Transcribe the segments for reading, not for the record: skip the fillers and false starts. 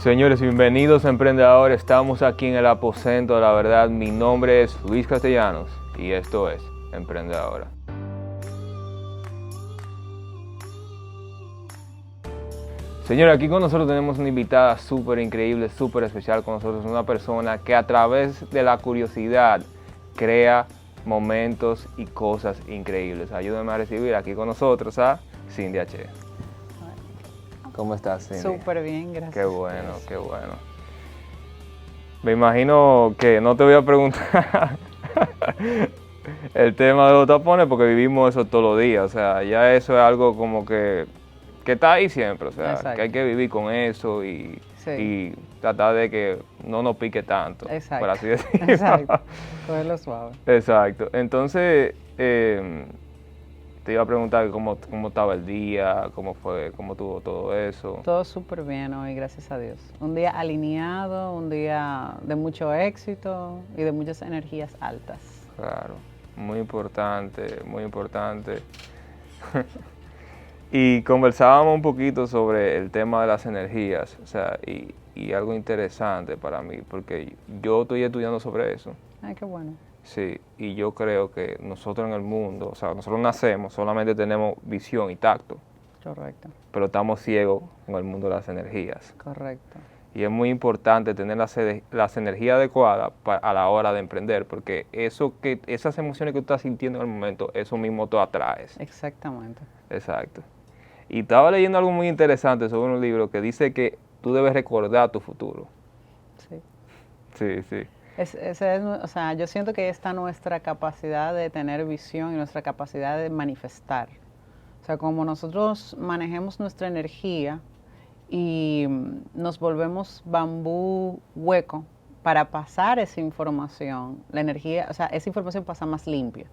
Señores, bienvenidos a Emprendedor. Estamos aquí en el aposento de la verdad. Mi nombre es Luis Castellanos y esto es Emprendedora. Señores, aquí con nosotros tenemos una invitada súper increíble, súper especial con nosotros. Una persona que a través de la curiosidad crea momentos y cosas increíbles. Ayúdenme a recibir aquí con nosotros a Cindy H. ¿Cómo estás, Cindy? Súper bien, gracias. Qué bueno, qué bueno. Me imagino que no te voy a preguntar el tema de los tapones porque vivimos eso todos los días. O sea, ya eso es algo como que está ahí siempre. O sea, Exacto. que hay que vivir con eso y tratar de que no nos pique tanto. Exacto. Por así decirlo. Exacto. Cogerlo suave. Exacto. Entonces, te iba a preguntar cómo estaba el día, cómo tuvo todo eso. Todo súper bien hoy, gracias a Dios. Un día alineado, un día de mucho éxito y de muchas energías altas. Claro, muy importante, muy importante. Y conversábamos un poquito sobre el tema de las energías, o sea, y algo interesante para mí, porque yo estoy estudiando sobre eso. Ay, qué bueno. Sí, y yo creo que nosotros en el mundo, o sea, nosotros nacemos, solamente tenemos visión y tacto, Correcto, pero estamos ciegos con el mundo de las energías. correcto. Y es muy importante tener las energías adecuadas a la hora de emprender, porque esas emociones que tú estás sintiendo en el momento, eso mismo tú atraes. Exactamente. Exacto. Y estaba leyendo algo muy interesante sobre un libro que dice que tú debes recordar tu futuro. Sí. Sí, sí. O sea, yo siento que está nuestra capacidad de tener visión y nuestra capacidad de manifestar. O sea, como nosotros manejemos nuestra energía y nos volvemos bambú hueco para pasar esa información, la energía, o sea, esa información pasa más limpia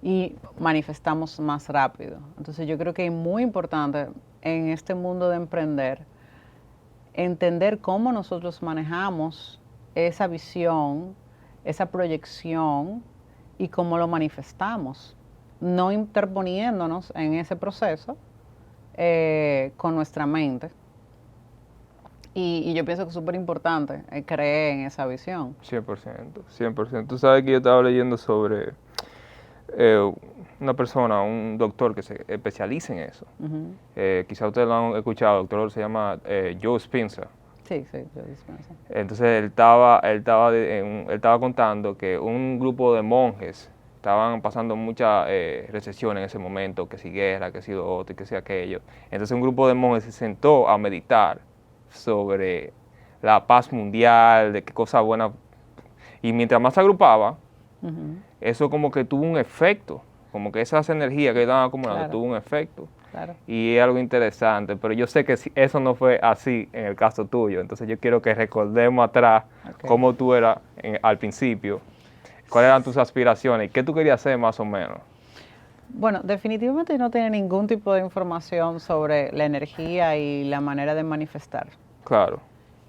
y manifestamos más rápido. Entonces yo creo que es muy importante en este mundo de emprender entender cómo nosotros manejamos esa visión, esa proyección y cómo lo manifestamos, no interponiéndonos en ese proceso con nuestra mente. Y yo pienso que es súper importante creer en esa visión. 100%, 100%. Tú sabes que yo estaba leyendo sobre una persona, un doctor que se especializa en eso. Quizá ustedes lo han escuchado, el doctor se llama Joe Dispenza. Sí, yo dispenso. Entonces él estaba contando que un grupo de monjes estaban pasando mucha recesión en ese momento, que si guerra, que si lo otro, que si aquello. Entonces un grupo de monjes se sentó a meditar sobre la paz mundial, de qué cosa buena. Y mientras más se agrupaba, eso como que tuvo un efecto, como que esas energías que estaban acumulando tuvo un efecto. Claro. Y es algo interesante, pero yo sé que eso no fue así en el caso tuyo, entonces yo quiero que recordemos atrás cómo tú eras al principio, cuáles eran tus aspiraciones, qué tú querías hacer más o menos. Bueno, definitivamente no tiene ningún tipo de información sobre la energía y la manera de manifestar. Claro.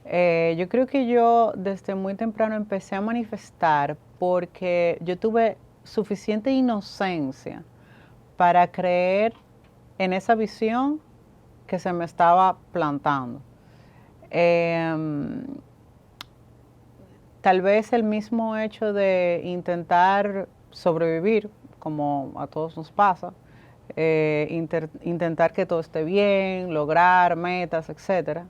Yo creo que yo desde muy temprano empecé a manifestar porque yo tuve suficiente inocencia para creer en esa visión que se me estaba plantando. Tal vez el mismo hecho de intentar sobrevivir, como a todos nos pasa, intentar que todo esté bien, lograr metas, etcétera,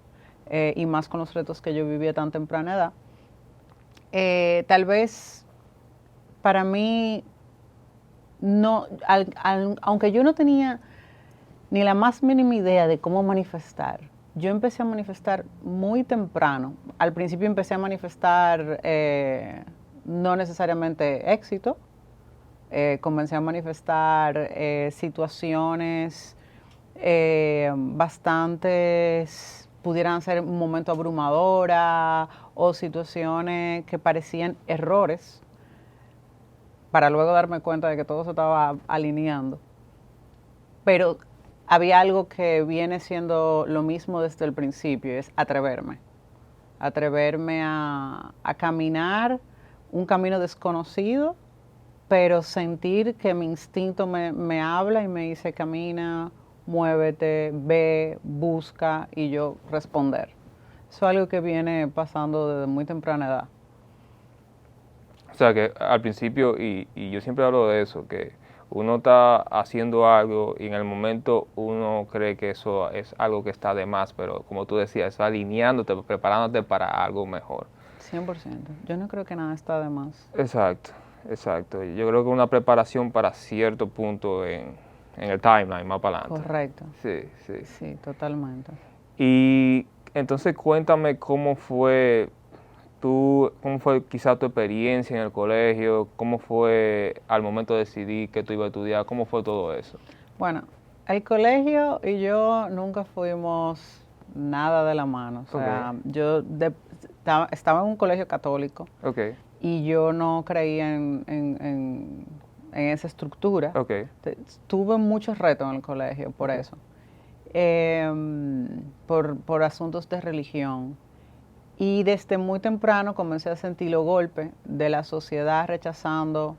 y más con los retos que yo vivía a tan temprana edad. Tal vez para mí, no, aunque yo no tenía ni la más mínima idea de cómo manifestar, yo empecé a manifestar muy temprano. Al principio empecé a manifestar no necesariamente éxito, comencé a manifestar situaciones bastantes, pudieran ser un momento abrumadora o situaciones que parecían errores, para luego darme cuenta de que todo se estaba alineando. Pero había algo que viene siendo lo mismo desde el principio, es atreverme a caminar un camino desconocido, pero sentir que mi instinto me habla y me dice camina, muévete, ve, busca y yo responder. O Eso es algo que viene pasando desde muy temprana edad. O sea, que al principio, y yo siempre hablo de eso, que uno está haciendo algo y en el momento uno cree que eso es algo que está de más, pero como tú decías, eso alineándote, preparándote para algo mejor. 100%. Yo no creo que nada está de más. Exacto, exacto. Yo creo que una preparación para cierto punto en el timeline, más para adelante. Correcto. Sí, sí. Sí, totalmente. Y entonces cuéntame cómo fue quizá tu experiencia en el colegio, cómo fue al momento de decidir que tú ibas a estudiar, cómo fue todo eso. Bueno, el colegio y yo nunca fuimos nada de la mano. O sea, Ok. estaba en un colegio católico Ok, y yo no creía en esa estructura. ok, Tuve muchos retos en el colegio por ok, eso, por asuntos de religión. Y desde muy temprano comencé a sentir los golpes de la sociedad rechazando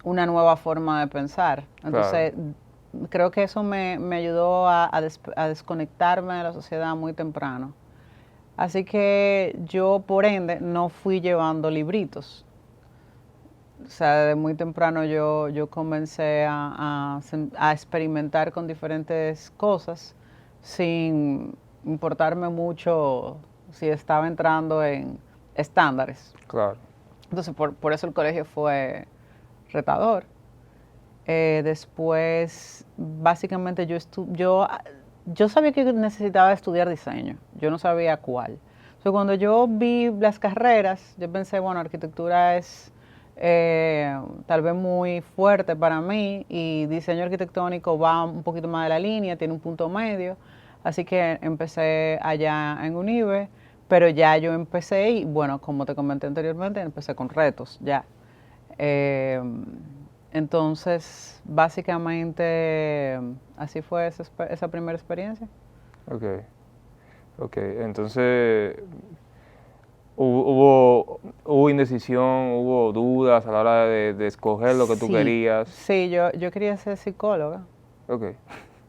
una nueva forma de pensar. claro, Entonces, creo que eso me ayudó a desconectarme de la sociedad muy temprano. Así que yo, por ende, no fui llevando libritos. O sea, desde muy temprano yo comencé a experimentar con diferentes cosas sin importarme mucho si estaba entrando en estándares. claro, Entonces, por eso el colegio fue retador. Después, básicamente, yo sabía que necesitaba estudiar diseño. Yo no sabía cuál. Entonces, cuando yo vi las carreras, yo pensé, bueno, arquitectura es tal vez muy fuerte para mí y diseño arquitectónico va un poquito más de la línea, tiene un punto medio. Así que empecé allá en Unive, pero ya yo empecé y, bueno, como te comenté anteriormente, empecé con retos ya. Eh, entonces, básicamente, así fue esa primera experiencia. ok, ok. Entonces, hubo indecisión, hubo dudas a la hora de escoger lo que tú Sí, querías. sí, yo quería ser psicóloga Ok,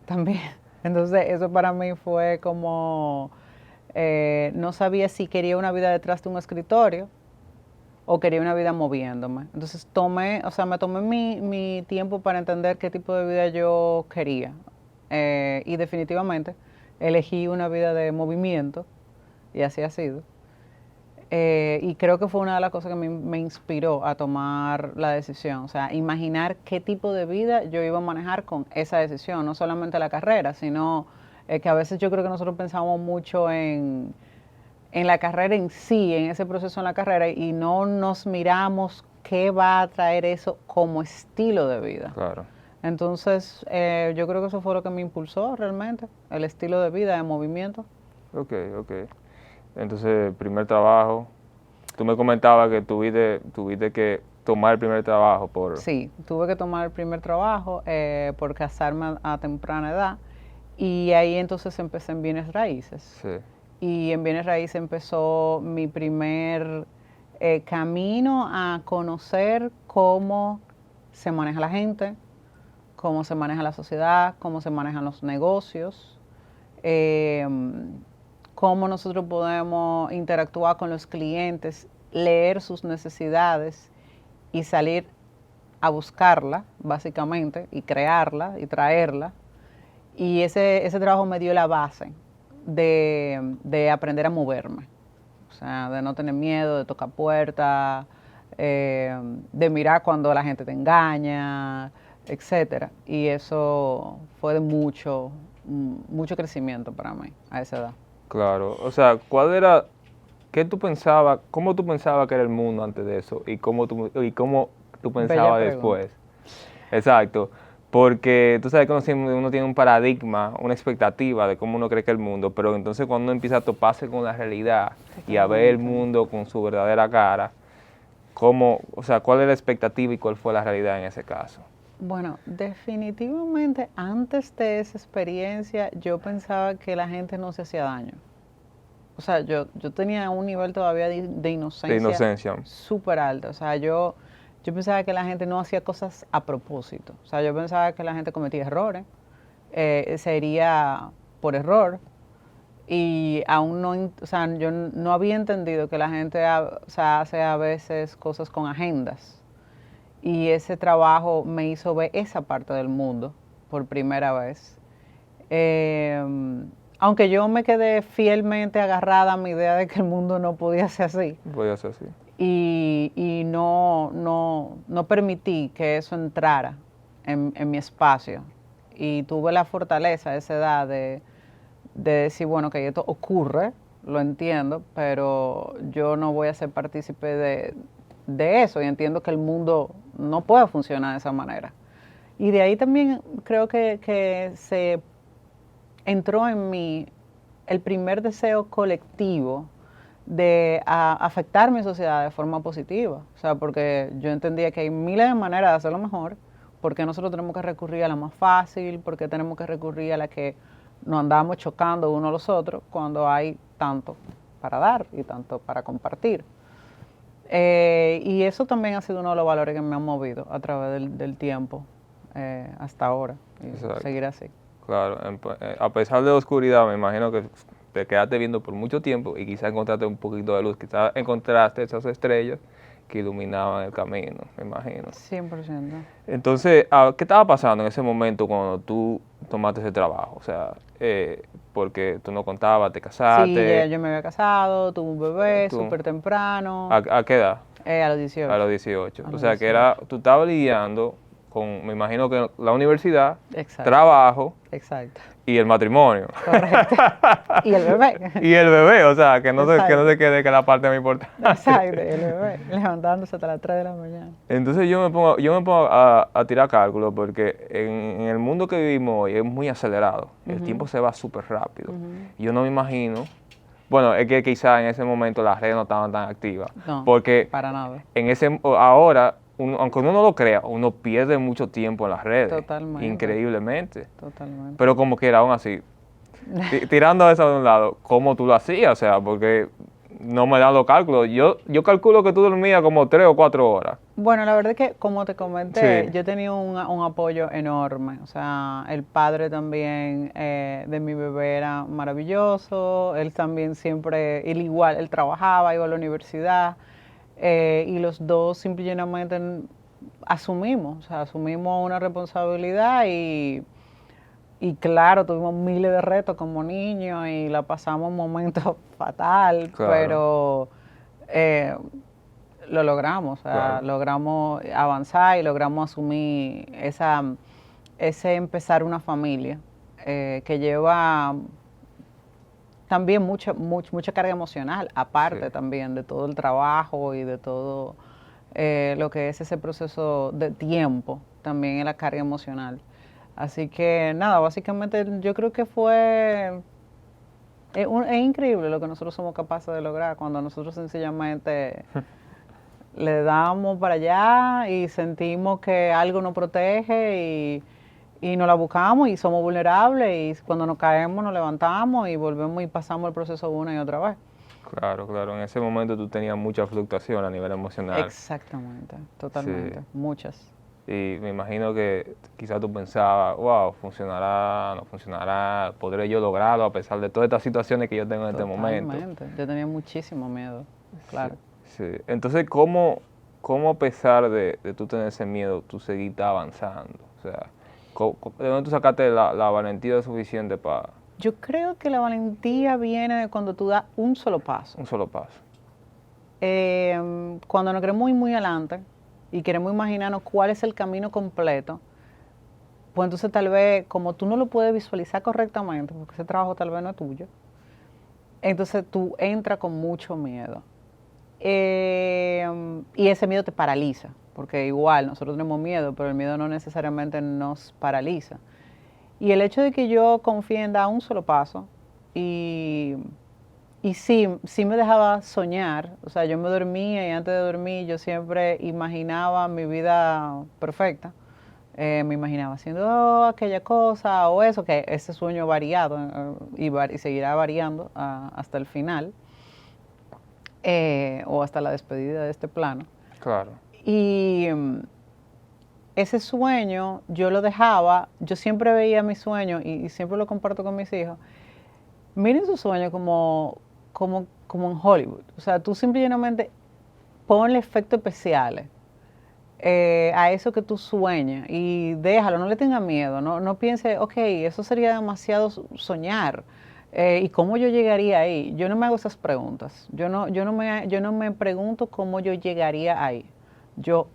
también. Entonces, eso para mí fue como, no sabía si quería una vida detrás de un escritorio o quería una vida moviéndome. Entonces me tomé mi tiempo para entender qué tipo de vida yo quería. Y definitivamente elegí una vida de movimiento y así ha sido. Y creo que fue una de las cosas que me inspiró a tomar la decisión. O sea, imaginar qué tipo de vida yo iba a manejar con esa decisión, no solamente la carrera, sino que a veces yo creo que nosotros pensamos mucho en la carrera en sí, en ese proceso en la carrera, y no nos miramos qué va a traer eso como estilo de vida. claro. Entonces, yo creo que eso fue lo que me impulsó realmente, el estilo de vida, de movimiento. Ok, ok. Entonces, primer trabajo. Tú me comentabas que tuviste que tomar el primer trabajo por... Sí, tuve que tomar el primer trabajo por casarme a temprana edad y ahí entonces empecé en bienes raíces. Sí, Y en bienes raíces empezó mi primer camino a conocer cómo se maneja la gente, cómo se maneja la sociedad, cómo se manejan los negocios, eh, cómo nosotros podemos interactuar con los clientes, leer sus necesidades y salir a buscarla, básicamente, y crearla y traerla. Y ese trabajo me dio la base de aprender a moverme. O sea, de no tener miedo, de tocar puertas, de mirar cuando la gente te engaña, etcétera. Y eso fue de mucho crecimiento para mí a esa edad. claro. O sea, qué tú pensabas, cómo tú pensabas que era el mundo antes de eso y cómo tú Bella pensabas pregunta. después? Exacto. Porque tú sabes que uno tiene un paradigma, una expectativa de cómo uno cree que es el mundo, pero entonces cuando uno empieza a toparse con la realidad y a ver el Totalmente. mundo con su verdadera cara, o sea, cuál es la expectativa y cuál fue la realidad en ese caso? Bueno, definitivamente antes de esa experiencia yo pensaba que la gente no se hacía daño. O sea, yo tenía un nivel todavía de De inocencia inocencia. súper alto. O sea, yo pensaba que la gente no hacía cosas a propósito. O sea, yo pensaba que la gente cometía errores. Sería por error. y aún no, o sea, yo no había entendido que la gente o sea, hace a veces cosas con agendas. Y ese trabajo me hizo ver esa parte del mundo por primera vez. Eh, Aunque yo me quedé fielmente agarrada a mi idea de que el mundo no podía ser así. Voy a hacer así. Y no permití que eso entrara en mi espacio. Y tuve la fortaleza a esa edad de decir, bueno, que esto ocurre, lo entiendo, pero yo no voy a ser partícipe de eso y entiendo que el mundo no puede funcionar de esa manera. Y de ahí también creo que se entró en mí el primer deseo colectivo de afectar mi sociedad de forma positiva. O sea, porque yo entendía que hay miles de maneras de hacerlo mejor. ¿Por qué nosotros tenemos que recurrir a la más fácil? ¿Por qué tenemos que recurrir a la que nos andamos chocando unos a los otros cuando hay tanto para dar y tanto para compartir? Y eso también ha sido uno de los valores que me han movido a través del tiempo hasta ahora. Y Exacto. seguir así. Claro, a pesar de la oscuridad, me imagino que te quedaste viendo por mucho tiempo y quizás encontraste un poquito de luz, quizás encontraste esas estrellas que iluminaban el camino, me imagino. 100%. Entonces, ¿qué estaba pasando en ese momento cuando tú tomaste ese trabajo? O sea, porque tú no contabas, te Sí, casaste. yo me había casado, tuve un bebé tú, súper temprano, ¿A qué edad? a los 18. A los 18. A O los sea, que 18. tú estabas lidiando con, me imagino que la universidad, Exacto, trabajo exacto, y el matrimonio. correcto. Y el bebé. Y el bebé, o sea, que no Exacto, se quede que la parte más importante. exacto, y el bebé, levantándose hasta las 3 de la mañana. Entonces yo me pongo a tirar cálculos porque en el mundo que vivimos hoy es muy acelerado. El tiempo se va súper rápido. Y yo no me imagino, bueno, es que quizás en ese momento las redes no estaban tan activas. No, Porque para nada. ahora, aunque uno no lo crea, uno pierde mucho tiempo en las redes. Totalmente. Increíblemente. Totalmente. Pero como quiera, aún así, tirando eso de un lado, ¿cómo tú lo hacías? O sea, porque no me dan los cálculos. Yo calculo que tú dormías como 3 o 4 horas. Bueno, la verdad es que, como te comenté, Sí, yo tenía un apoyo enorme. O sea, el padre también de mi bebé era maravilloso. Él también siempre, él igual, él trabajaba, iba a la universidad. Y los dos simplemente asumimos, o sea, asumimos una responsabilidad y claro, tuvimos miles de retos como niños y la pasamos un momento fatal, claro, pero eh, lo logramos, o sea, claro. logramos avanzar y logramos asumir ese empezar una familia que lleva también mucha carga emocional, Sí, aparte también de todo el trabajo y de todo lo que es ese proceso de tiempo, también es la carga emocional. Así que nada, básicamente yo creo que es increíble lo que nosotros somos capaces de lograr cuando nosotros sencillamente le damos para allá y sentimos que algo nos protege y nos la buscamos y somos vulnerables y cuando nos caemos nos levantamos y volvemos y pasamos el proceso una y otra vez. claro, claro. En ese momento tú tenías mucha fluctuación a nivel emocional. Exactamente, Sí. totalmente, muchas. Y me imagino que quizás tú pensabas, wow, funcionará, no funcionará, podré yo lograrlo a pesar de todas estas situaciones que yo tengo en este momento. Totalmente, yo tenía muchísimo miedo, Sí, claro. sí. Entonces, ¿cómo a pesar de tú tener ese miedo, tú seguiste avanzando? O sea, ¿de dónde tú sacaste la valentía suficiente para Yo creo que la valentía viene de cuando tú das un solo paso. un solo paso? Cuando nos queremos muy adelante y queremos imaginarnos cuál es el camino completo, pues entonces tal vez como tú no lo puedes visualizar correctamente, porque ese trabajo tal vez no es tuyo, entonces tú entras con mucho miedo. Y ese miedo te paraliza, porque igual nosotros tenemos miedo, pero el miedo no necesariamente nos paraliza. Y el hecho de que yo confíe en dar un solo paso y, y sí me dejaba soñar, o sea, yo me dormía y antes de dormir yo siempre imaginaba mi vida perfecta. Me imaginaba haciendo aquella cosa o eso, que ese sueño variado y seguirá variando hasta el final o hasta la despedida de este plano. Claro, Y ese sueño yo lo dejaba, yo siempre veía mi sueño y siempre lo comparto con mis hijos, miren su sueño como en Hollywood. O sea, tú simplemente ponle efectos especiales a eso que tú sueñas y déjalo, no le tengas miedo, no piense, ok, eso sería demasiado soñar. ¿Y cómo yo llegaría ahí? Yo no me hago esas preguntas. Yo no me pregunto cómo yo llegaría ahí. Yo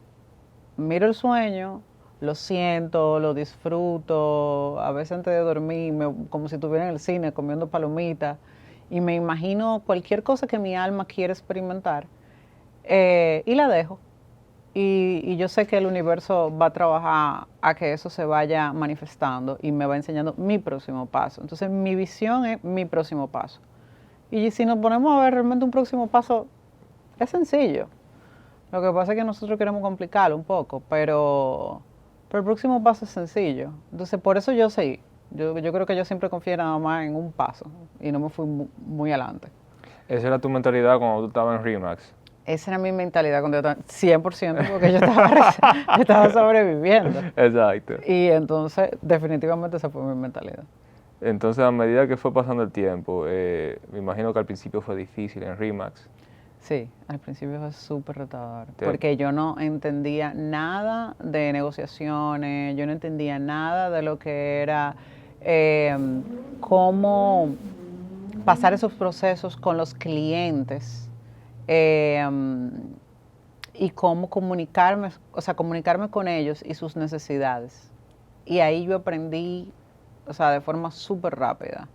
miro el sueño, lo siento, lo disfruto, a veces antes de dormir, como si estuviera en el cine comiendo palomitas, y me imagino cualquier cosa que mi alma quiere experimentar, y la dejo. Y yo sé que el universo va a trabajar a que eso se vaya manifestando y me va enseñando mi próximo paso. Entonces mi visión es mi próximo paso. Y si nos ponemos a ver realmente un próximo paso, es sencillo. Lo que pasa es que nosotros queremos complicarlo un poco, pero el próximo paso es sencillo. Entonces, por eso yo seguí. Yo creo que yo siempre confié nada más en un paso y no me fui muy adelante. Esa era tu mentalidad cuando tú estabas en Remax. Esa era mi mentalidad cuando yo estaba 100% porque yo estaba, yo estaba sobreviviendo. Exacto. Y entonces, definitivamente esa fue mi mentalidad. Entonces, a medida que fue pasando el tiempo, me imagino que al principio fue difícil en Remax. Sí, al principio fue súper retador, Te- porque yo no entendía nada de negociaciones, yo no entendía nada de lo que era eh, cómo pasar esos procesos con los clientes eh, y cómo comunicarme, o sea, comunicarme con ellos y sus necesidades. Y ahí yo aprendí, o sea, de forma súper rápida.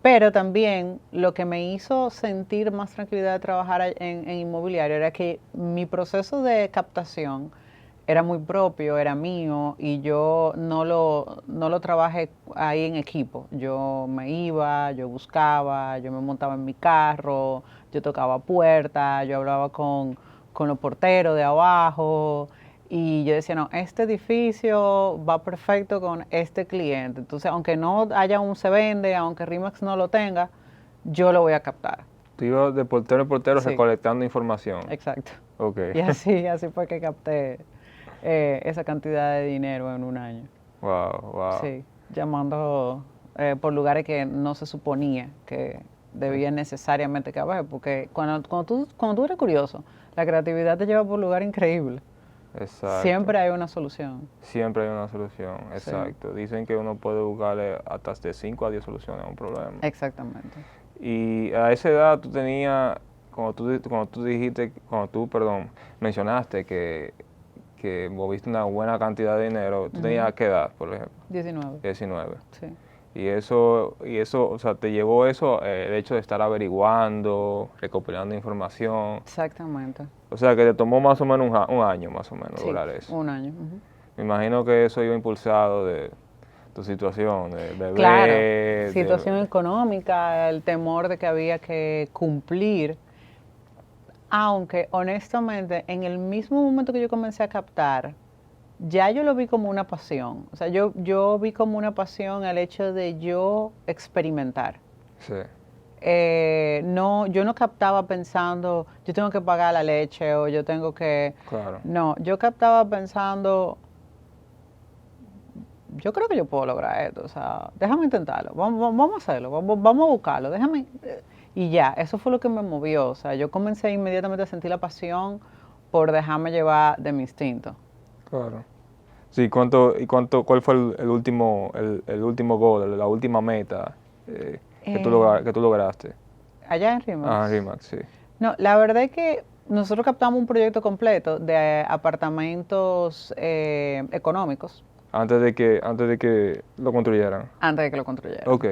Pero también lo que me hizo sentir más tranquilidad de trabajar en inmobiliario era que mi proceso de captación era muy propio, era mío y yo no lo trabajé ahí en equipo. Yo me iba, yo buscaba, yo me montaba en mi carro, yo tocaba puertas, yo hablaba con los porteros de abajo. Y yo decía, no, este edificio va perfecto con este cliente. Entonces, aunque no haya un se vende, aunque Rimax no lo tenga, yo lo voy a captar. Tú ibas de portero en portero Sí, recolectando información. exacto. Ok. Y así fue que capté esa cantidad de dinero en un año. Wow, wow. Sí, llamando por lugares que no se suponía que debían necesariamente caber, porque cuando tú eres curioso, la creatividad te lleva por lugares increíbles. Exacto. Siempre hay una solución. Siempre hay una solución, Sí, exacto. Dicen que uno puede buscarle hasta de 5 a 10 soluciones a un problema. exactamente. Y a esa edad tú tenías, perdón, mencionaste que moviste una buena cantidad de dinero, tú Ujú. tenías qué edad, por ejemplo, 19. 19. Sí, Y eso, o sea, te llevó eso, el hecho de estar averiguando, recopilando información. exactamente. O sea, que te tomó más o menos un año, más o menos, Sí, lograr eso. un año. Ujú. Me imagino que eso iba impulsado de tu situación, de Claro, bebé, situación económica, el temor de que había que cumplir, aunque honestamente en el mismo momento que yo comencé a captar, ya yo lo vi como una pasión. O sea, yo vi como una pasión el hecho de yo experimentar. Sí, No, yo no captaba pensando, yo tengo que pagar la leche o yo tengo que... claro. No, yo captaba pensando, yo creo que yo puedo lograr esto, o sea, déjame intentarlo, vamos a hacerlo, vamos a buscarlo, déjame... Y ya, eso fue lo que me movió, o sea, yo comencé inmediatamente a sentir la pasión por dejarme llevar de mi instinto. Claro. Sí, cuál fue el último gol, la última meta Eh, que tú lograste? Allá en Ah, Rimax. Rimax, sí. No, la verdad es que nosotros captamos un proyecto completo de apartamentos económicos Antes de que lo construyeran. antes de que lo construyeran. Ok,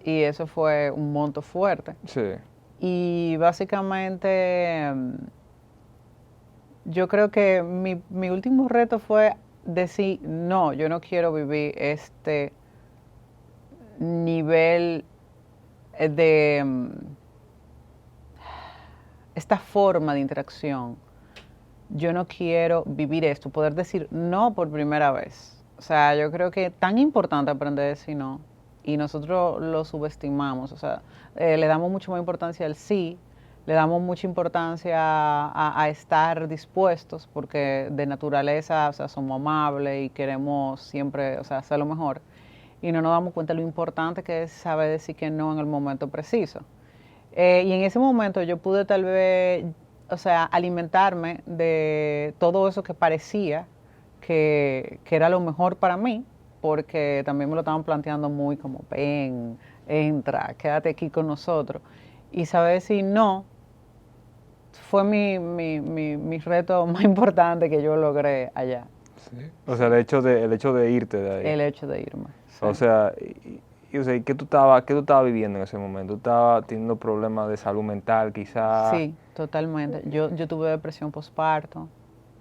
Y eso fue un monto fuerte. sí, Y básicamente yo creo que mi último reto fue decir, no, yo no quiero vivir este nivel de esta forma de interacción. Yo no quiero vivir esto, poder decir no por primera vez. O sea, yo creo que es tan importante aprender a decir no y nosotros lo subestimamos. O sea, le damos mucho más importancia al sí, le damos mucha importancia a estar dispuestos porque de naturaleza, o sea, somos amables y queremos siempre, o sea, hacer lo mejor. y no nos damos cuenta de lo importante que es saber decir que no en el momento preciso. Y en ese momento yo pude tal vez, o sea, alimentarme de todo eso que parecía que era lo mejor para mí, porque también me lo estaban planteando muy como, ven, entra, quédate aquí con nosotros. Y saber decir no fue mi reto más importante que yo logré allá, Sí. O sea, el hecho de irte de ahí. el hecho de irme. Sí. O sea, o sea, qué tú estabas viviendo en ese momento? ¿Tú estabas teniendo problemas de salud mental, quizás? Sí, totalmente. Yo tuve depresión postparto,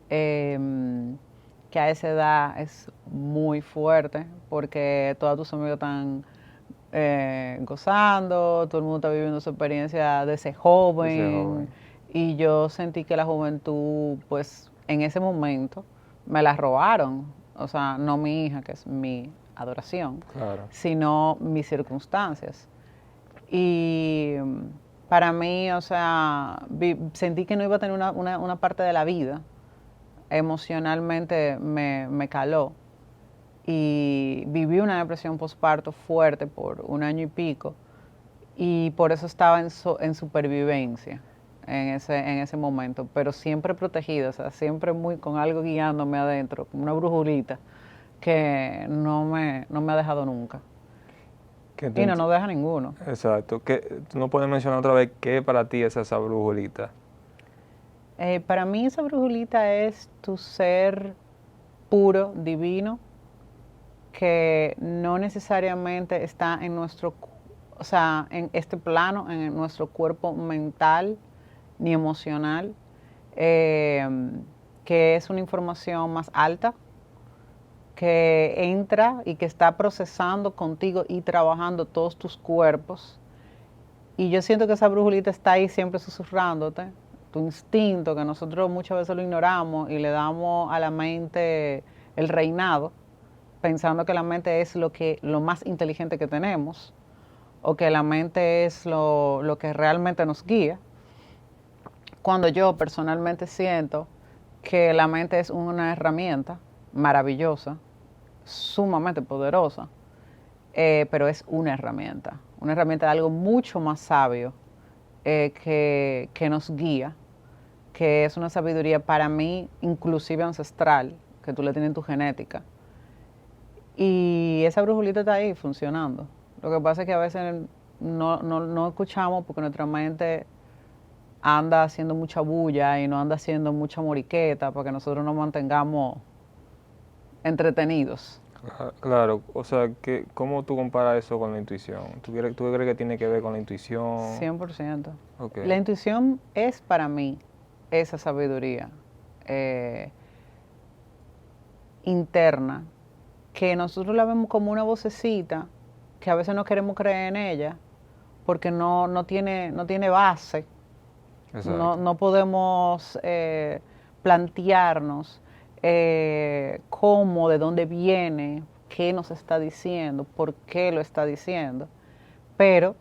que a esa edad es muy fuerte porque todos tus amigos están gozando, todo el mundo está viviendo su experiencia de ser Ese joven joven. y yo sentí que la juventud, pues en ese momento, me la robaron. O sea, no mi hija, que es mi adoración, Claro. sino mis circunstancias. Y para mí, o sea, sentí que no iba a tener una parte de la vida. Emocionalmente me caló. Y viví una depresión postparto fuerte por un año y pico. Y por eso estaba en supervivencia en ese momento. Pero siempre protegida, o sea, siempre muy con algo guiándome adentro, como una brujulita que no me ha dejado nunca. Que Y no nos deja ninguno. Exacto. ¿Tú no puedes mencionar otra vez qué para ti es esa brujulita? Para mí esa brujulita es tu ser puro, divino, que no necesariamente está en o sea, en este plano, en nuestro cuerpo mental ni emocional, eh, que es una información más alta, que entra y que está procesando contigo y trabajando todos tus cuerpos. Y yo siento que esa brujulita está ahí siempre susurrándote, tu instinto, que nosotros muchas veces lo ignoramos y le damos a la mente el reinado, pensando que la mente es lo más inteligente que tenemos, o que la mente es lo que realmente nos guía. Cuando yo personalmente siento que la mente es una herramienta maravillosa, sumamente poderosa, pero es una herramienta de algo mucho más sabio que nos guía, que es una sabiduría para mí inclusive ancestral, que tú le tienes en tu genética. Y esa brujulita está ahí funcionando. Lo que pasa es que a veces no escuchamos porque nuestra mente anda haciendo mucha bulla y no anda haciendo mucha moriqueta para que nosotros nos mantengamos entretenidos. Claro, o sea, ¿cómo tú comparas eso con la intuición? ¿Tú crees que tiene que ver con la intuición? 100%. Ok. La intuición es para mí esa sabiduría interna, que nosotros la vemos como una vocecita, que a veces no queremos creer en ella, porque no tiene base. Exacto. No podemos plantearnos cómo, de dónde viene, qué nos está diciendo, por qué lo está diciendo. Pero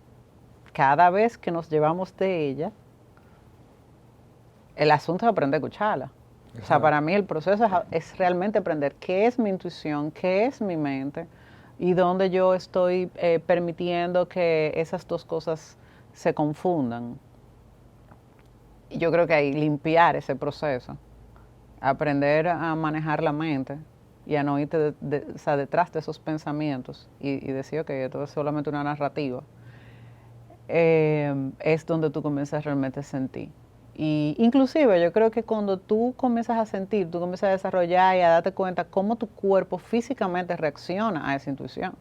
cada vez que nos llevamos de ella, el asunto es aprender a escucharla. O sea, para mí el proceso es realmente aprender qué es mi intuición, qué es mi mente y dónde yo estoy permitiendo que esas dos cosas se confundan. Y yo creo que hay limpiar ese proceso, aprender a manejar la mente y a no irte o sea, detrás de esos pensamientos y decir, ok, esto es solamente una narrativa, es donde tú comienzas realmente a sentir. Y inclusive yo creo que cuando tú comienzas a sentir, tú comienzas a desarrollar y a darte cuenta cómo tu cuerpo físicamente reacciona a esa intuición.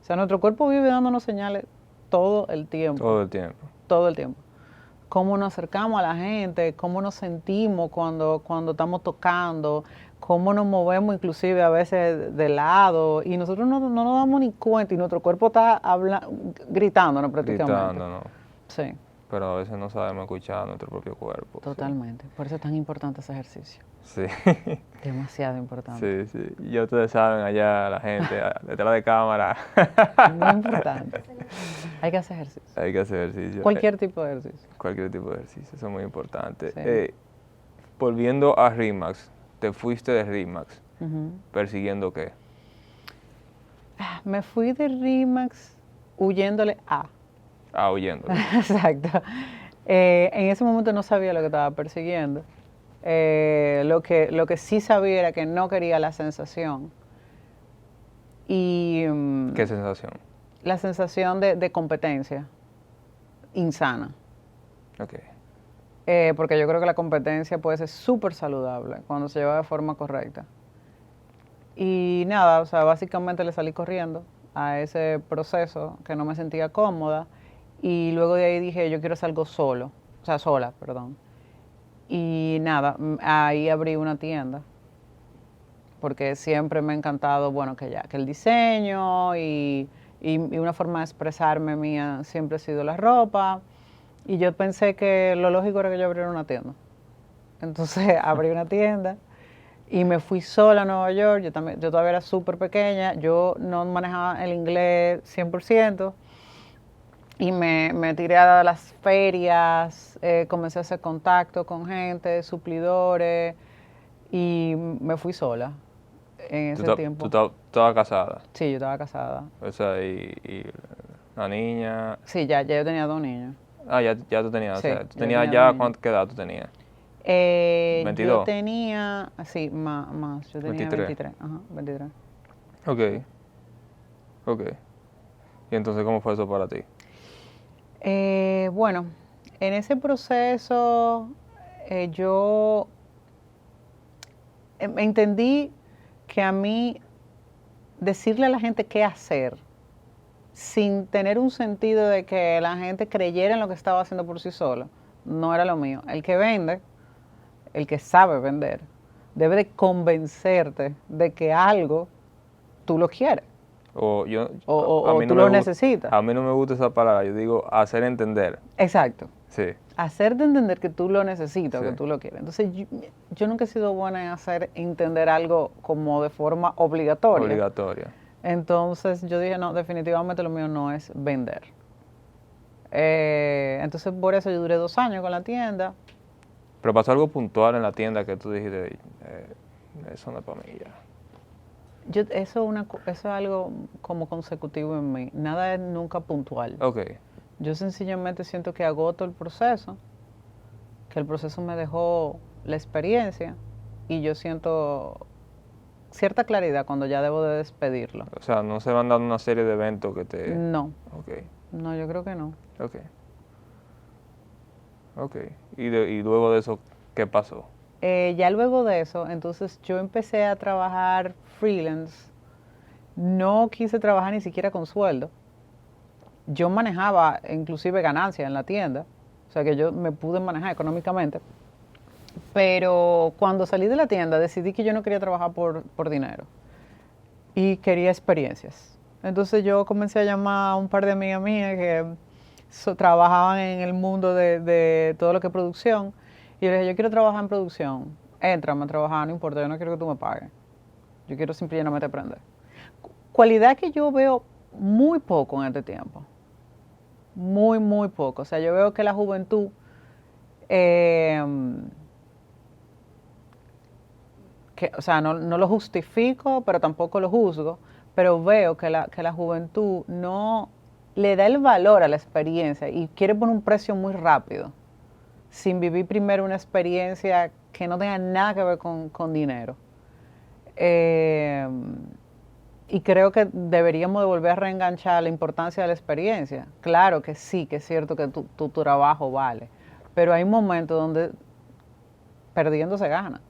O sea, nuestro cuerpo vive dándonos señales todo el tiempo. Todo el tiempo. Todo el tiempo. Cómo nos acercamos a la gente, cómo nos sentimos cuando estamos tocando, cómo nos movemos inclusive a veces de lado y nosotros no nos damos ni cuenta y nuestro cuerpo está gritándonos prácticamente. Gritándonos. Sí. Pero a veces no sabemos escuchar a nuestro propio cuerpo. Totalmente. Sí. Por eso es tan importante ese ejercicio. Sí. Demasiado importante. Sí, sí. Ya ustedes saben, allá la gente, detrás de cámara. Muy importante. Hay que hacer ejercicio. Hay que hacer ejercicio. Cualquier tipo de ejercicio. Cualquier tipo de ejercicio, eso es muy importante. Sí. Volviendo a RE/MAX, te fuiste de RE/MAX, ¿persiguiendo qué? Me fui de RE/MAX huyéndole a. Ah, huyendo. Exacto. En ese momento no sabía lo que estaba persiguiendo. Lo que sí sabía era que no quería la sensación. Y ¿Qué sensación? la sensación de competencia insana. Ok. Porque yo creo que la competencia puede ser súper saludable cuando se lleva de forma correcta. Y nada, o sea, básicamente le salí corriendo a ese proceso que no me sentía cómoda. Y luego de ahí dije, yo quiero hacer algo solo, o sea, sola, perdón. Y nada, ahí abrí una tienda, porque siempre me ha encantado, bueno, que el diseño y una forma de expresarme mía siempre ha sido la ropa. Y yo pensé que lo lógico era que yo abriera una tienda. Entonces abrí una tienda y me fui sola a Nueva York. Yo todavía era súper pequeña, yo no manejaba el inglés 100%. Y me tiré a las ferias, comencé a hacer contacto con gente, suplidores, y me fui sola en ese tiempo. ¿Tú estabas casada? Sí, yo estaba casada. O sea, y la niña... Sí, ya yo tenía 2 niños. Ah, ya tú tenías, Sí, o sea, tú yo tenías tenía ya, 2 niños. ¿qué edad tú tenías? Yo 22. tenía, sí, más, yo tenía 23. 23, ajá, 23. Ok, ok. ¿Y entonces cómo fue eso para ti? Bueno, en ese proceso yo entendí que a mí decirle a la gente qué hacer sin tener un sentido de que la gente creyera en lo que estaba haciendo por sí solo, no era lo mío. El que vende, el que sabe vender, debe de convencerte de que algo tú lo quieres O yo, o tú lo necesitas. a mí no me gusta esa palabra, yo digo hacer entender. Exacto. Sí, Hacerte entender que tú lo necesitas, Sí. que tú lo quieres. Entonces, yo nunca he sido buena en hacer entender algo como de forma obligatoria. obligatoria. Entonces, yo dije, no, definitivamente lo mío no es vender. Entonces, por eso yo duré 2 años con la tienda. Pero pasó algo puntual en la tienda que tú dijiste, eso no es para mí ya. Eso es algo como consecutivo en mí. Nada es nunca puntual. Ok, Yo sencillamente siento que agoto el proceso, que el proceso me dejó la experiencia y yo siento cierta claridad cuando ya debo de despedirlo. o sea, no se van dando una serie de eventos que te... No, Ok, no, yo creo que no. ok, ok. Y luego de eso, ¿qué pasó? Ya luego de eso, entonces yo empecé a trabajar freelance. No quise trabajar ni siquiera con sueldo. Yo manejaba inclusive ganancias en la tienda, o sea que yo me pude manejar económicamente. Pero cuando salí de la tienda decidí que yo no quería trabajar por dinero y quería experiencias. Entonces yo comencé a llamar a un par de amigas mías que trabajaban en el mundo de todo lo que es producción. Y yo les dije, yo quiero trabajar en producción. Éntrame a trabajar, no importa, yo no quiero que tú me pagues. Yo quiero simplemente aprender. Cualidad que yo veo muy poco en este tiempo. Muy, muy poco. O sea, yo veo que la juventud o sea, no lo justifico, pero tampoco lo juzgo, pero veo que la juventud no le da el valor a la experiencia y quiere poner un precio muy rápido, sin vivir primero una experiencia que no tenga nada que ver con dinero. Eh, y creo que deberíamos de volver a reenganchar la importancia de la experiencia. Claro que sí, que es cierto que tu trabajo vale, pero hay momentos donde perdiendo se gana.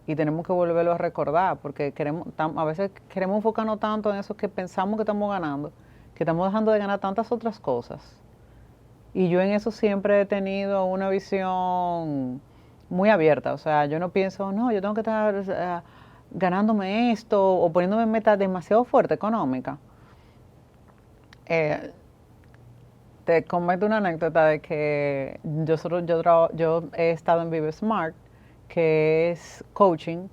Y tenemos que volverlo a recordar, porque a veces queremos enfocarnos tanto en eso que pensamos que estamos ganando, que estamos dejando de ganar tantas otras cosas. Y yo en eso siempre he tenido una visión muy abierta. O sea, yo no pienso, no, yo tengo que estar ganándome esto o poniéndome metas demasiado fuertes económicas. Eh, Te comento una anécdota de que yo he estado en Vive Smart, que es coaching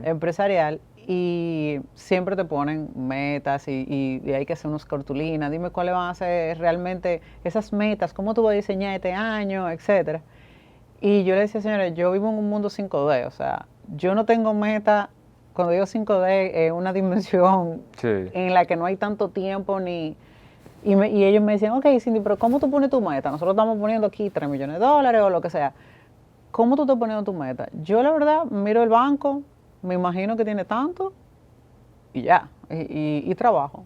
empresarial, y siempre te ponen metas y hay que hacer unas cartulinas. Dime cuáles van a ser realmente esas metas, cómo tú vas a diseñar este año, etcétera. Y yo le decía, señores, yo vivo en un mundo 5D, o sea, yo no tengo meta cuando digo 5D, es una dimensión Sí. en la que no hay tanto tiempo ni... Y ellos me decían, ok, Cindy, pero ¿cómo tú pones tu meta? Nosotros estamos poniendo aquí $3 millones o lo que sea. ¿Cómo tú estás poniendo tu meta? Yo, la verdad, miro el banco, me imagino que tiene tanto y ya, y trabajo.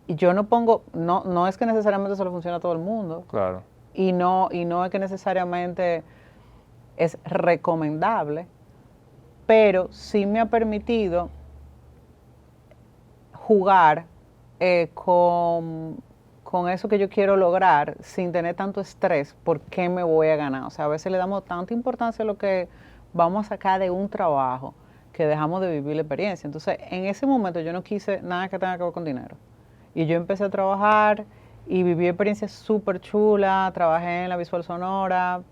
Y yo no pongo, no es que necesariamente eso le funcione a todo el mundo. Claro. Y no es que necesariamente es recomendable, pero sí me ha permitido jugar con eso que yo quiero lograr sin tener tanto estrés, ¿por qué me voy a ganar? O sea, a veces le damos tanta importancia a lo que vamos a sacar de un trabajo que dejamos de vivir la experiencia. Entonces, en ese momento yo no quise nada que tenga que ver con dinero. Y yo empecé a trabajar y viví experiencias súper chulas, trabajé en la visual sonora,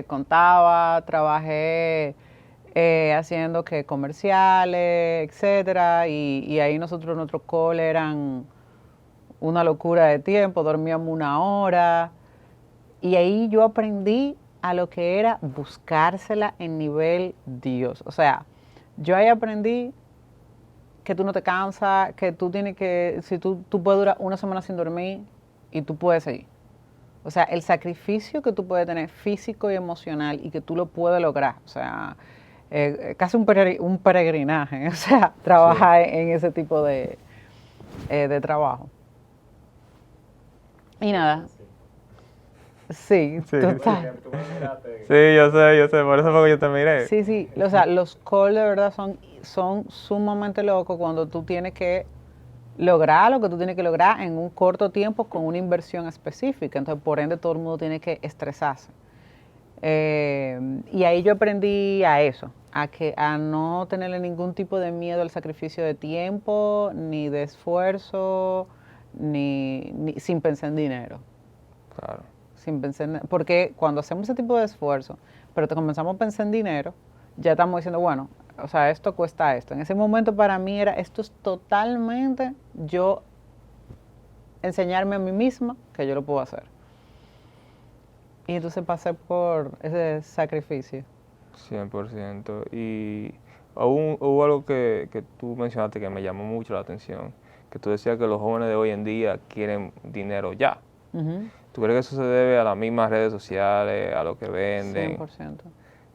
contaba, trabajé haciendo que comerciales, etcétera, y ahí nuestros calls eran una locura de tiempo, dormíamos 1 hora, y ahí yo aprendí a lo que era buscársela en nivel Dios. O sea, yo ahí aprendí que tú no te cansas, que tú tienes que, si tú puedes durar 1 semana sin dormir y tú puedes seguir. O sea, el sacrificio que tú puedes tener físico y emocional y que tú lo puedes lograr. O sea, casi un peregrinaje, o sea, trabajar en ese tipo de trabajo. Y nada. Sí, Sí, total. Sí, yo sé, por eso fue que yo te miré. Sí, sí, o sea, los calls de verdad son sumamente locos cuando tú tienes que lograr lo que tú tienes que lograr en un corto tiempo con una inversión específica. Entonces, por ende, todo el mundo tiene que estresarse. Y ahí yo aprendí a eso, a no tenerle ningún tipo de miedo al sacrificio de tiempo, ni de esfuerzo, ni sin pensar en dinero. Claro. Sin pensar porque cuando hacemos ese tipo de esfuerzo, pero te comenzamos a pensar en dinero, ya estamos diciendo, bueno, o sea, esto cuesta esto. En ese momento para mí era, esto es totalmente yo enseñarme a mí misma que yo lo puedo hacer. Y entonces pasé por ese sacrificio. 100%. Y hubo algo que tú mencionaste que me llamó mucho la atención, que tú decías que los jóvenes de hoy en día quieren dinero ya. Uh-huh. ¿Tú crees que eso se debe a las mismas redes sociales, a lo que venden, 100%.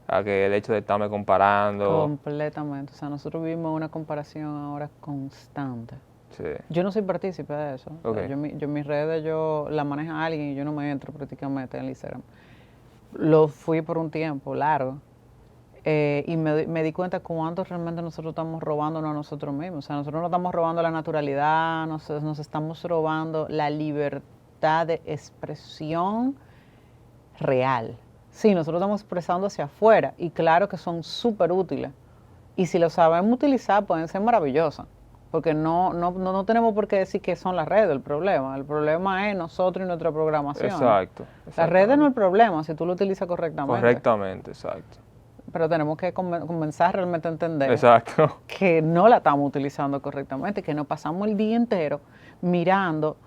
a que el hecho de estarme comparando? Completamente. O sea, nosotros vivimos una comparación ahora constante. Sí. Yo no soy partícipe de eso. Ok. O sea, yo mis redes la maneja alguien y yo no me entro prácticamente en el Instagram. Lo fui por un tiempo largo y me di cuenta cuánto realmente nosotros estamos robándonos a nosotros mismos. O sea, nosotros no estamos robando la naturalidad, nos estamos robando la libertad de expresión real. Sí, nosotros estamos expresando hacia afuera y claro que son súper útiles. Y si lo sabemos utilizar pueden ser maravillosas. Porque no tenemos por qué decir que son las redes el problema. El problema es nosotros y nuestra programación. Exacto. Las redes no es el problema si tú lo utilizas correctamente. Correctamente, exacto. Pero tenemos que comenzar realmente a entender Exacto. que no la estamos utilizando correctamente, que nos pasamos el día entero mirando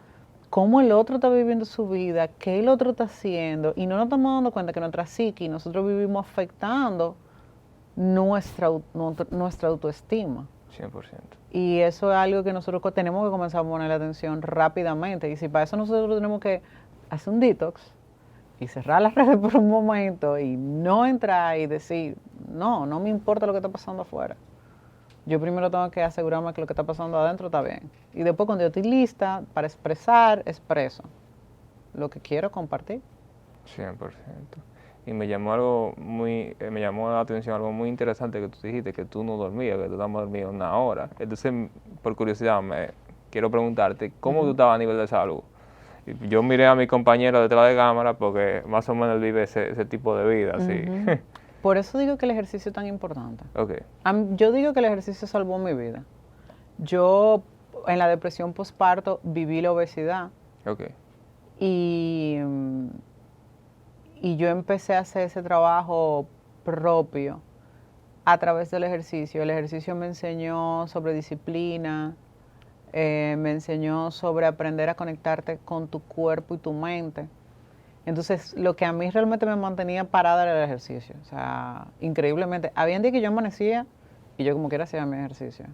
cómo el otro está viviendo su vida, qué el otro está haciendo, y no nos estamos dando cuenta que nuestra psique, nosotros vivimos afectando nuestra autoestima. 100%. Y eso es algo que nosotros tenemos que comenzar a poner atención rápidamente. Y si para eso nosotros tenemos que hacer un detox y cerrar las redes por un momento y no entrar y decir, no me importa lo que está pasando afuera. Yo primero tengo que asegurarme que lo que está pasando adentro está bien. Y después cuando yo estoy lista para expresar, expreso lo que quiero compartir. 100%. Y me llamó la atención algo muy interesante que tú dijiste, que tú no dormías, que tú estabas dormido 1 hora. Entonces, por curiosidad, quiero preguntarte, ¿cómo tú estabas a nivel de salud? Y yo miré a mi compañero detrás de cámara porque más o menos vive ese tipo de vida, así. Por eso digo que el ejercicio es tan importante. Okay. Yo digo que el ejercicio salvó mi vida. Yo, en la depresión postparto, viví la obesidad. Okay. Y yo empecé a hacer ese trabajo propio a través del ejercicio. El ejercicio me enseñó sobre disciplina, me enseñó sobre aprender a conectarte con tu cuerpo y tu mente. Entonces, lo que a mí realmente me mantenía parada era el ejercicio. O sea, increíblemente. Había días que yo amanecía y yo como quiera hacía mi ejercicio.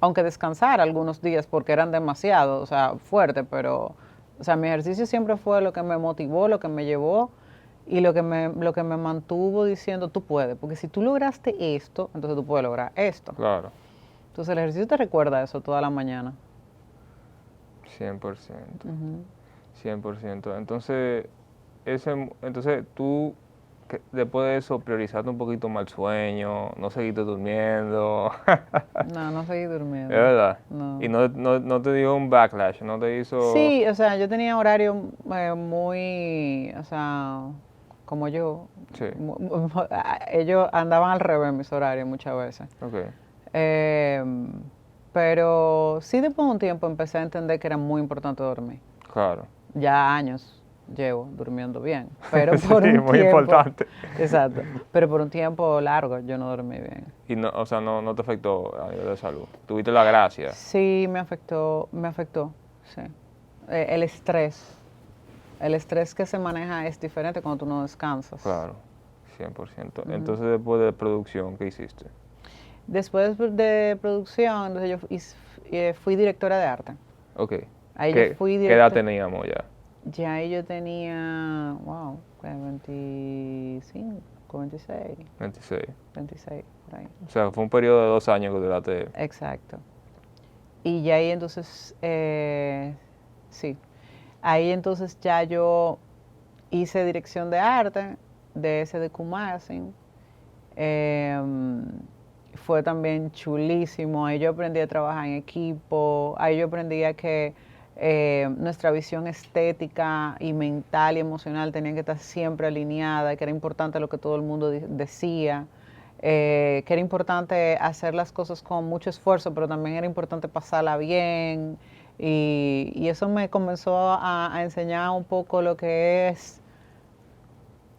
Aunque descansara algunos días porque eran demasiado, o sea, fuertes, pero, o sea, mi ejercicio siempre fue lo que me motivó, lo que me llevó y lo que me mantuvo diciendo, tú puedes, porque si tú lograste esto, entonces tú puedes lograr esto. Claro, Entonces el ejercicio te recuerda eso toda la mañana. 100%. Ujú. 100%. Entonces tú, después de eso, priorizaste un poquito más el sueño, no seguiste durmiendo, No, no seguí ¿es durmiendo. verdad? Y No. no te dio un backlash, no te hizo... Sí, o sea, yo tenía horario muy, o sea, como yo. Sí, Ellos andaban al revés mis horarios muchas veces. ok, Eh, pero sí, después de un tiempo empecé a entender que era muy importante dormir. claro. Ya años llevo durmiendo bien, pero Sí, por un muy tiempo, importante. exacto, pero por un tiempo largo yo no dormí bien. Y no, o sea, no te afectó a nivel de salud. Tuviste la gracia. Sí, me afectó, sí. El estrés que se maneja es diferente cuando tú no descansas. Claro, 100%. Ujú. Entonces, después de producción, ¿qué hiciste? Después de producción, entonces fui directora de arte. Ok. Ahí yo ¿Qué, fui qué edad directora. teníamos ya? Ya ahí yo tenía, wow, 25, 26, 26. 26, por ahí. O sea, fue un periodo de 2 años que duraste. Exacto. Y ya ahí entonces, sí, ahí entonces ya yo hice dirección de arte de ese de Kumasin. Fue también chulísimo. Ahí yo aprendí a trabajar en equipo. Ahí yo aprendí a que nuestra visión estética y mental y emocional tenía que estar siempre alineada, que era importante lo que todo el mundo decía, que era importante hacer las cosas con mucho esfuerzo, pero también era importante pasarla bien. Y eso me comenzó a enseñar un poco lo que es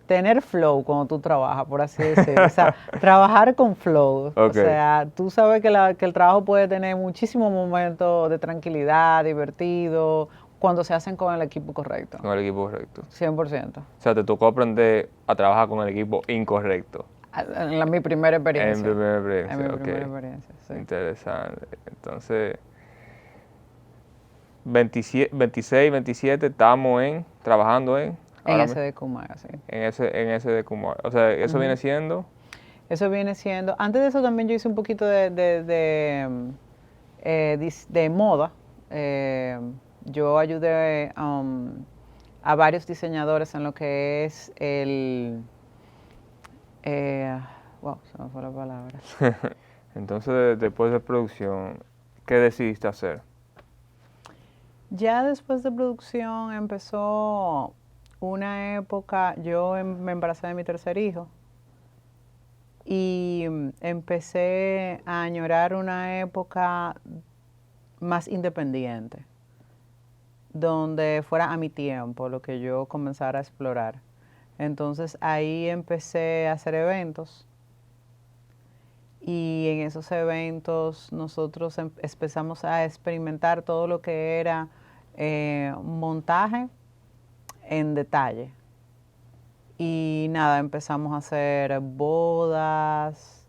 tener flow cuando tú trabajas, por así decirlo. O sea, trabajar con flow. O Ok, sea, tú sabes que el trabajo puede tener muchísimos momentos de tranquilidad, divertido, cuando se hacen con el equipo correcto. con el equipo correcto. 100%. O sea, te tocó aprender a trabajar con el equipo incorrecto. Mi primera En experiencia. primera En experiencia, mi primera ok. experiencia, sí. Interesante. Entonces, 27, 26, 27, estamos trabajando En ahora ese mismo, de Kumar, sí. en ese de como, o sea, eso viene Ujú. siendo, Eso viene siendo. Antes de eso también yo hice un poquito de moda. Eh, yo ayudé a varios diseñadores en lo que es eh, wow, se me fue la palabra. entonces después de producción, ¿qué decidiste hacer? Ya después de producción empezó una época, me embaracé de mi tercer hijo y empecé a añorar una época más independiente, donde fuera a mi tiempo, lo que yo comenzara a explorar. Entonces ahí empecé a hacer eventos y en esos eventos nosotros empezamos a experimentar todo lo que era montaje en detalle. Y nada, empezamos a hacer bodas,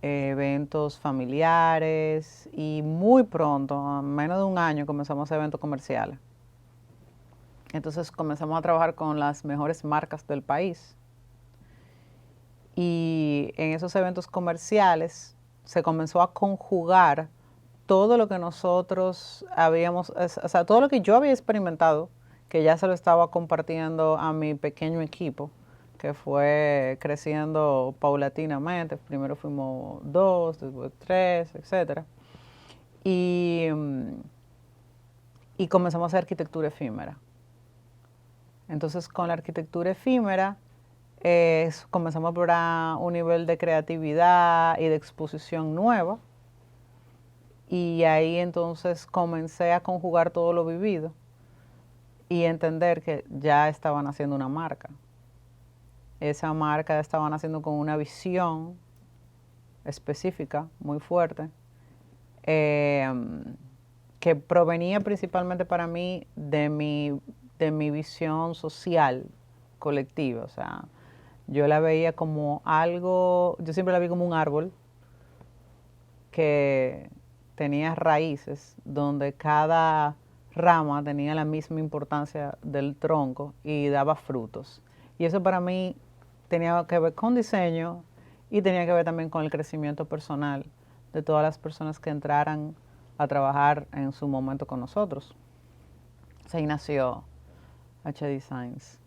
eventos familiares y muy pronto, en menos de un año, comenzamos a hacer eventos comerciales. Entonces comenzamos a trabajar con las mejores marcas del país y en esos eventos comerciales se comenzó a conjugar todo lo que nosotros habíamos, o sea, todo lo que yo había experimentado, que ya se lo estaba compartiendo a mi pequeño equipo, que fue creciendo paulatinamente. Primero fuimos 2, después 3, etcétera. Y, y comenzamos a hacer arquitectura efímera. Entonces, con la arquitectura efímera, comenzamos a explorar un nivel de creatividad y de exposición nueva. Y ahí entonces comencé a conjugar todo lo vivido y entender que ya estaban haciendo una marca. Esa marca estaban haciendo con una visión específica, muy fuerte, eh, que provenía principalmente para mí de mi visión social colectiva. O sea, yo la veía como algo, yo siempre la vi como un árbol que tenía raíces donde cada rama tenía la misma importancia del tronco y daba frutos. Y eso para mí tenía que ver con diseño y tenía que ver también con el crecimiento personal de todas las personas que entraran a trabajar en su momento con nosotros. Así nació H Designs.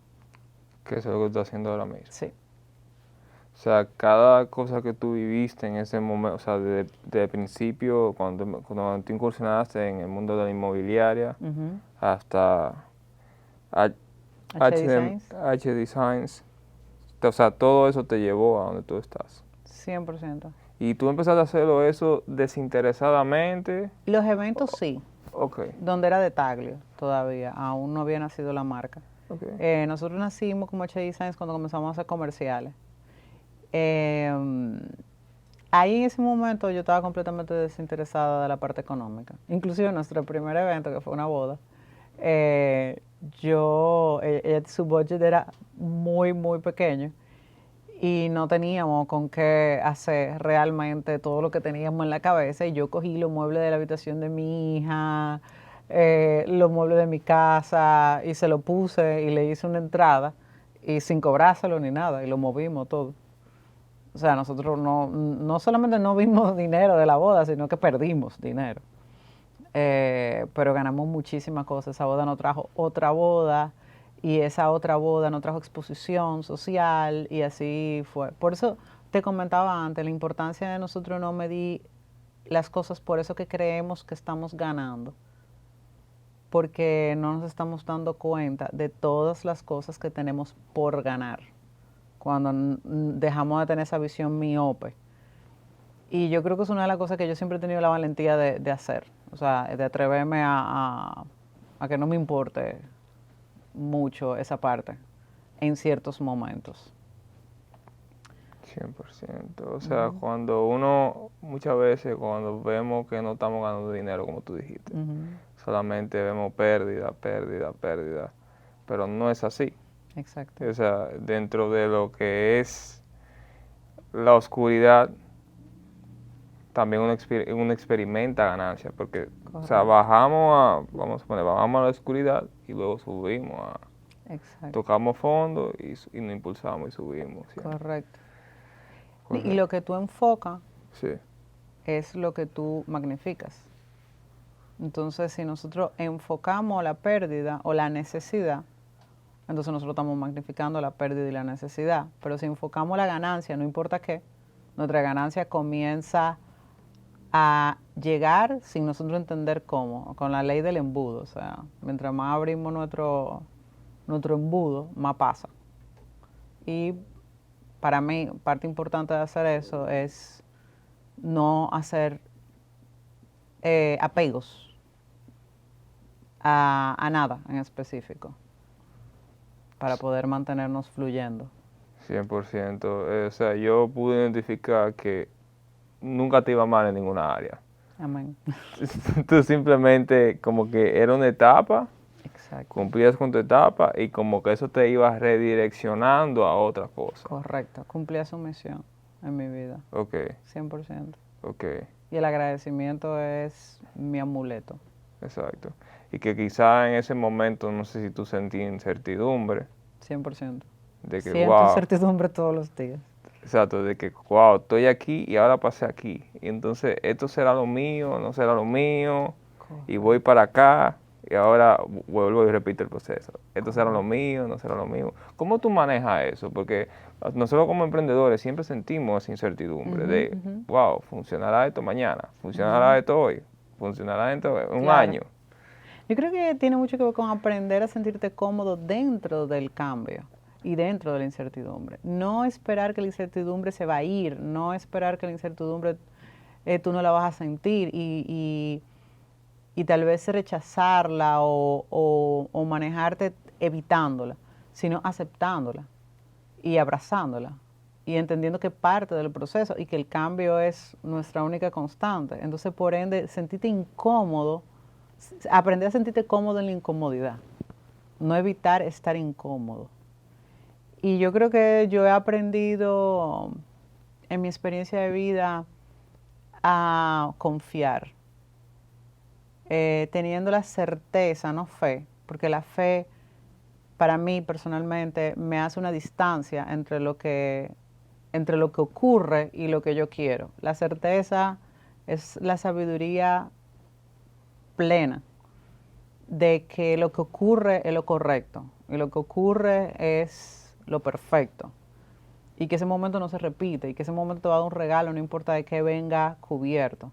Que eso es lo que estás haciendo ahora mismo. Sí. O sea, cada cosa que tú viviste en ese momento, o sea, desde el principio, cuando tú incursionaste en el mundo de la inmobiliaria, hasta H, H Designs, o sea, todo eso te llevó a donde tú estás. 100%. ¿Y tú empezaste a hacerlo eso desinteresadamente? Los eventos sí, Ok, donde era de Taglio todavía, aún no había nacido la marca. ok. Nosotros nacimos como H Designs cuando comenzamos a hacer comerciales. Ahí en ese momento yo estaba completamente desinteresada de la parte económica. Inclusive nuestro primer evento, que fue una boda, su budget era muy, muy pequeño y no teníamos con qué hacer realmente todo lo que teníamos en la cabeza. Y yo cogí los muebles de la habitación de mi hija, los muebles de mi casa y se lo puse y le hice una entrada y sin cobrárselo ni nada y lo movimos todo. O sea, nosotros no solamente no vimos dinero de la boda, sino que perdimos dinero. Pero ganamos muchísimas cosas. Esa boda nos trajo otra boda y esa otra boda nos trajo exposición social y así fue. Por eso te comentaba antes la importancia de nosotros no medir las cosas por eso que creemos que estamos ganando, porque no nos estamos dando cuenta de todas las cosas que tenemos por ganar cuando dejamos de tener esa visión miope. Y yo creo que es una de las cosas que yo siempre he tenido la valentía de hacer, o sea, de atreverme a que no me importe mucho esa parte en ciertos momentos. 100%. O sea, cuando uno, muchas veces, cuando vemos que no estamos ganando dinero, como tú dijiste, solamente vemos pérdida, pérdida, pérdida, pero no es así. Exacto. O sea, dentro de lo que es la oscuridad, también uno experimenta ganancias, porque, o sea, vamos a poner, bajamos a la oscuridad y luego subimos tocamos fondo y nos impulsamos y subimos. ¿Sí? Correcto. Y lo que tú enfocas sí. es lo que tú magnificas. Entonces, si nosotros enfocamos la pérdida o la necesidad, entonces nosotros estamos magnificando la pérdida y la necesidad. Pero si enfocamos la ganancia, no importa qué, nuestra ganancia comienza a llegar sin nosotros entender cómo, con la ley del embudo. O sea, mientras más abrimos nuestro embudo, más pasa. Y para mí, parte importante de hacer eso es no hacer apegos a nada en específico para poder mantenernos fluyendo. 100%. O sea, yo pude identificar que nunca te iba mal en ninguna área. Amén. Tú simplemente como que era una etapa, exacto, cumplías con tu etapa y como que eso te iba redireccionando a otra cosa. Correcto, cumplía su misión en mi vida. Ok. 100%. Ok. Y el agradecimiento es mi amuleto. Exacto. Y que quizá en ese momento, no sé si tú sentías incertidumbre. 100%. De que, Siento wow. incertidumbre todos los días. Exacto, de que, wow, estoy aquí y ahora pasé aquí. Y entonces, esto será lo mío, no será lo mío. Correcto. Y voy para acá y ahora vuelvo y repito el proceso. Esto será lo mío, no será lo mío. ¿Cómo tú manejas eso? Porque nosotros como emprendedores siempre sentimos esa incertidumbre de, wow, ¿funcionará esto mañana? ¿Funcionará esto hoy? ¿Funcionará dentro de un año? Yo creo que tiene mucho que ver con aprender a sentirte cómodo dentro del cambio y dentro de la incertidumbre. No esperar que la incertidumbre se va a ir, no esperar que la incertidumbre tú no la vas a sentir y tal vez rechazarla o manejarte evitándola, sino aceptándola y abrazándola y entendiendo que parte del proceso y que el cambio es nuestra única constante. Entonces, por ende, sentirte incómodo, aprender a sentirte cómodo en la incomodidad, no evitar estar incómodo. Y yo creo que yo he aprendido en mi experiencia de vida a confiar, teniendo la certeza, no fe, porque la fe para mí personalmente me hace una distancia entre lo que ocurre y lo que yo quiero. La certeza es la sabiduría plena de que lo que ocurre es lo correcto y lo que ocurre es lo perfecto y que ese momento no se repite y que ese momento te va a dar un regalo, no importa de qué venga cubierto.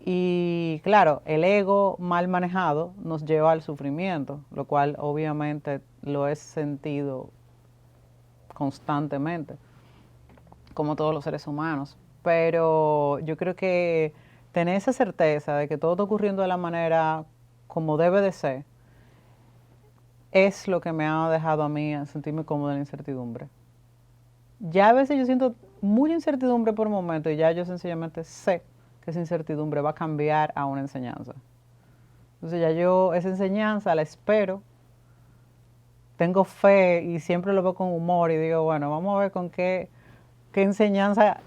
Y claro, el ego mal manejado nos lleva al sufrimiento, lo cual obviamente lo he sentido constantemente, como todos los seres humanos. Pero yo creo que tener esa certeza de que todo está ocurriendo de la manera como debe de ser, es lo que me ha dejado a mí sentirme cómodo en la incertidumbre. Ya a veces yo siento mucha incertidumbre por momentos y ya yo sencillamente sé que esa incertidumbre va a cambiar a una enseñanza. Entonces ya yo esa enseñanza la espero, tengo fe y siempre lo veo con humor y digo, bueno, vamos a ver con qué enseñanza,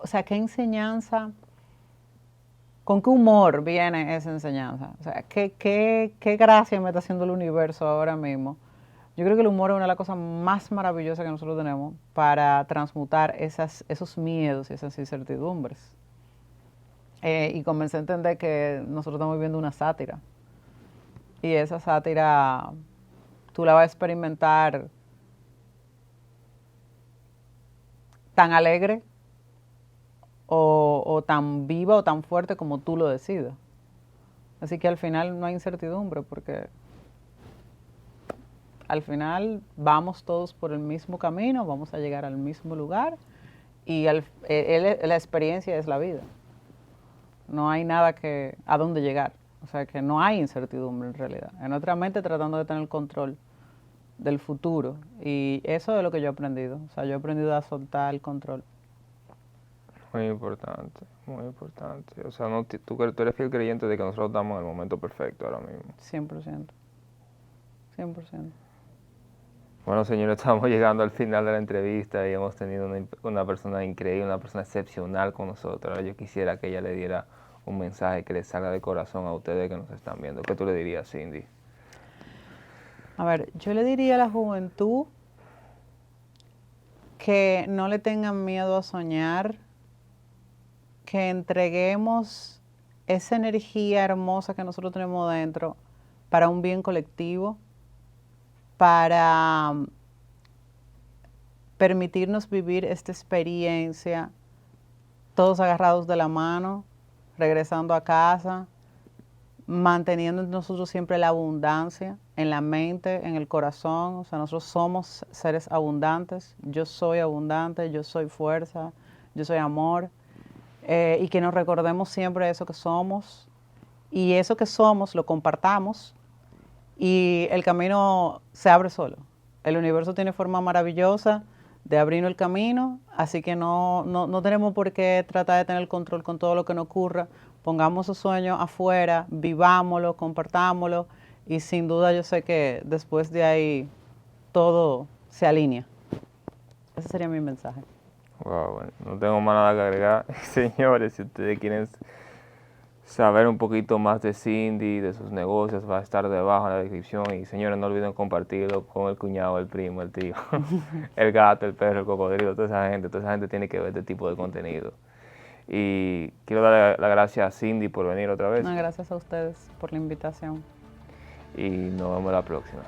o sea, qué enseñanza, con qué humor viene esa enseñanza. O sea, qué gracia me está haciendo el universo ahora mismo. Yo creo que el humor es una de las cosas más maravillosas que nosotros tenemos para transmutar esos miedos y esas incertidumbres. Y comencé a entender que nosotros estamos viviendo una sátira. Y esa sátira tú la vas a experimentar tan alegre o tan viva o tan fuerte como tú lo decidas. Así que al final no hay incertidumbre porque al final vamos todos por el mismo camino, vamos a llegar al mismo lugar y la experiencia es la vida. No hay nada a dónde llegar. O sea que no hay incertidumbre en realidad. En otra mente tratando de tener el control del futuro. Y eso es lo que yo he aprendido. O sea, yo he aprendido a soltar el control. Muy importante, muy importante. O sea, no, tú eres fiel creyente de que nosotros estamos en el momento perfecto ahora mismo. 100%. 100%. Bueno, señores, estamos llegando al final de la entrevista y hemos tenido una persona increíble, una persona excepcional con nosotros. Ahora yo quisiera que ella le diera un mensaje que le salga de corazón a ustedes que nos están viendo. ¿Qué tú le dirías, Cindy? A ver, yo le diría a la juventud que no le tengan miedo a soñar, que entreguemos esa energía hermosa que nosotros tenemos dentro para un bien colectivo, para permitirnos vivir esta experiencia todos agarrados de la mano, regresando a casa, manteniendo en nosotros siempre la abundancia en la mente, en el corazón. O sea, nosotros somos seres abundantes. Yo soy abundante, yo soy fuerza, yo soy amor. Y que nos recordemos siempre eso que somos. Y eso que somos lo compartamos y el camino se abre solo. El universo tiene forma maravillosa de abrirnos el camino, así que no tenemos por qué tratar de tener el control con todo lo que nos ocurra. Pongamos esos sueños afuera, vivámoslo, compartámoslo y sin duda yo sé que después de ahí todo se alinea. Ese sería mi mensaje. Wow, bueno, no tengo más nada que agregar. Señores, si ustedes quieren saber un poquito más de Cindy, de sus negocios, va a estar debajo en la descripción. Y señores, no olviden compartirlo con el cuñado, el primo, el tío, el gato, el perro, el cocodrilo, toda esa gente tiene que ver este tipo de contenido. Y quiero dar las gracias a Cindy por venir otra vez. No, gracias a ustedes por la invitación. Y nos vemos la próxima.